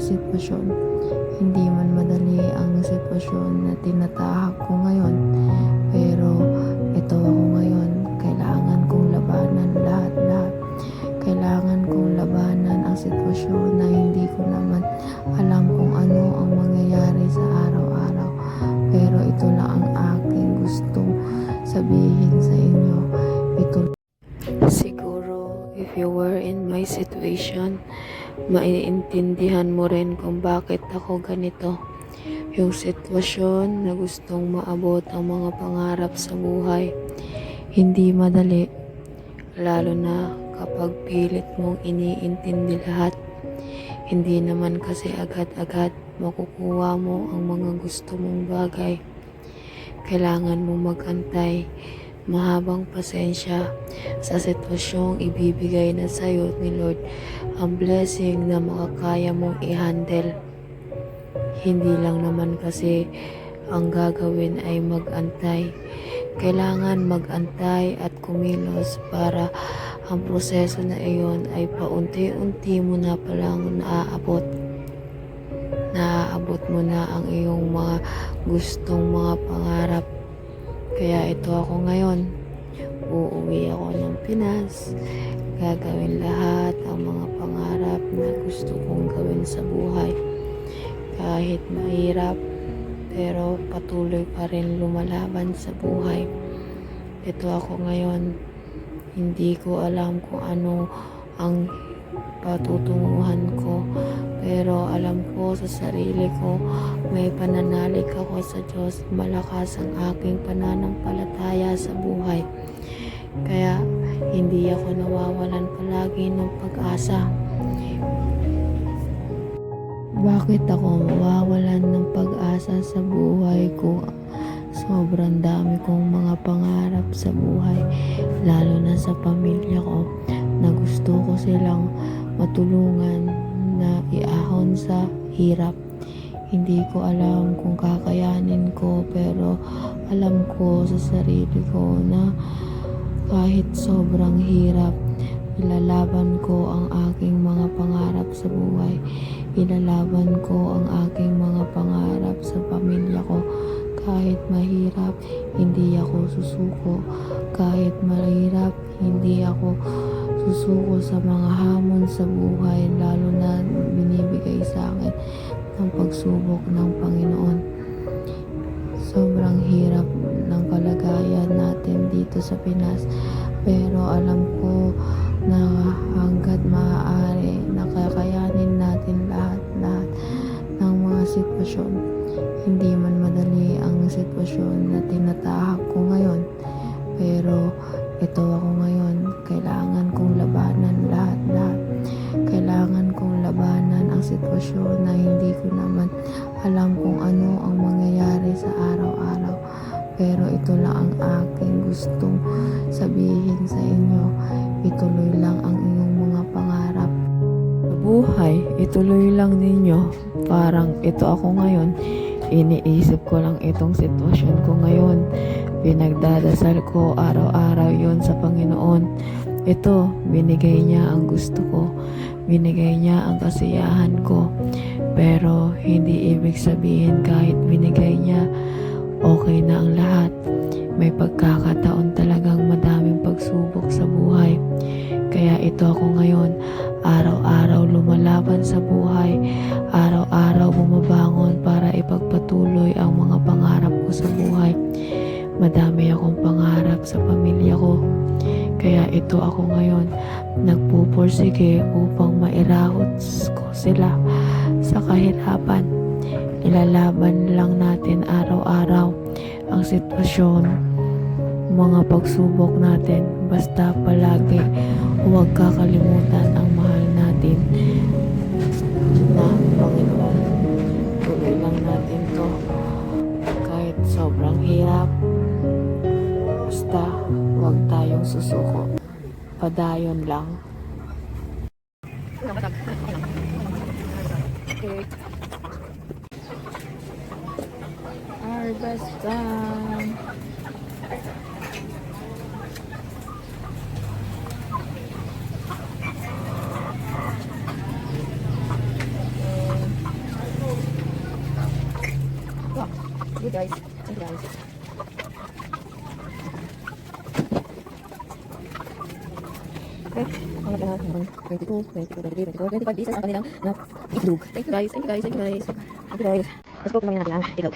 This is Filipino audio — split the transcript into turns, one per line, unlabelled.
sitwasyon. Hindi man madali ang sitwasyon na tinatahak ko ngayon, pero ito ako ngayon. Kailangan kong labanan lahat-lahat. Kailangan kong labanan ang sitwasyon na hindi ko naman alam kung ano ang mangyayari sa araw-araw. Pero ito lang ang aking gustong sabihin sa inyo. Ito siguro, if you were in my situation, maiintindihan mo rin kung bakit ako ganito. Yung sitwasyon na gustong maabot ang mga pangarap sa buhay, hindi madali, lalo na kapag pilit mong iniintindi lahat. Hindi naman kasi agad-agad makukuha mo ang mga gusto mong bagay. Kailangan mo magantay, mahabang pasensya sa sitwasyong ibibigay na sa'yo ni Lord, ang blessing na makakaya mong i-handle. Hindi lang naman kasi ang gagawin ay magantay. Kailangan magantay at kumilos para ang proseso na iyon ay paunti-unti mo na palang naaabot. Naaabot mo na ang iyong mga gustong mga pangarap. Kaya ito ako ngayon. Uuwi ako ng Pinas. Gagawin lahat ang mga pangarap na gusto kong gawin sa buhay. Kahit mahirap, pero patuloy pa rin lumalaban sa buhay. Ito ako ngayon. Hindi ko alam kung ano ang patutunguhan ko, pero alam ko sa sarili ko, may pananalig ako sa Diyos. Malakas ang aking pananampalataya sa buhay. Kaya hindi ako nawawalan palagi ng pag-asa. Bakit ako mawawalan ng pag-asa sa buhay ko? Sobrang dami kong mga pangarap sa buhay, lalo na sa pamilya ko, na gusto ko silang matulungan na iahon sa hirap. Hindi ko alam kung kakayanin ko, pero alam ko sa sarili ko na kahit sobrang hirap, ilalaban ko ang aking mga pangarap sa buhay. Ilalaban ko ang aking mga pangarap sa pamilya ko. Kahit mahirap, hindi ako susuko. Kahit mahirap, hindi ako susuko sa mga hamon sa buhay, lalo na binibigay sa akin ng pagsubok ng Panginoon. Sobrang hirap ng kalagayan natin dito sa Pinas, pero alam ko na hanggat maaari, nakakayanin natin lahat-lahat ng mga sitwasyon. Hindi man madali ang sitwasyon na tinatahak ko ngayon, pero ito ako ngayon. Kailangan kong labanan lahat-lahat. Kailangan kong labanan ang sitwasyon na hindi ko naman alam kung ano ang mangyayari sa araw-araw. Pero ito lang ang aking gustong sabihin sa inyo. Ituloy lang ang iyong mga pangarap. Sa buhay, ituloy lang ninyo. Parang ito ako ngayon. Iniisip ko lang itong sitwasyon ko ngayon. Pinagdadasal ko araw-araw yon sa Panginoon. Ito, binigay niya ang gusto ko. Binigay niya ang kasiyahan ko. Pero hindi ibig sabihin kahit binigay niya, okay na ang lahat. May pagkakataon talagang madaming pagsubok sa buhay. Kaya ito ako ngayon, araw-araw lumalaban sa buhay, araw-araw bumabangon para ipagpatuloy ang mga pangarap ko sa buhay. Madami akong pangarap sa pamilya ko. Kaya ito ako ngayon, nagpupursige upang mairahot ko sila sa kahirapan. Ilalaban lang natin araw-araw ang sitwasyon, mga pagsubok natin. Basta palagi huwag kakalimutan ang mahal natin na Panginoon. Tuloy lang natin to kahit sobrang hirap. Basta huwag tayong susuko. Padayon lang. Harvest time.
Good guys. Thank you guys. Okay. Ang lahat ng 22, 23, 24, 25 pieces ang kanilang na itlog. Thank you guys. Thank you guys. Thank you guys. Thank you guys. Let's go kumain natin ang itlog.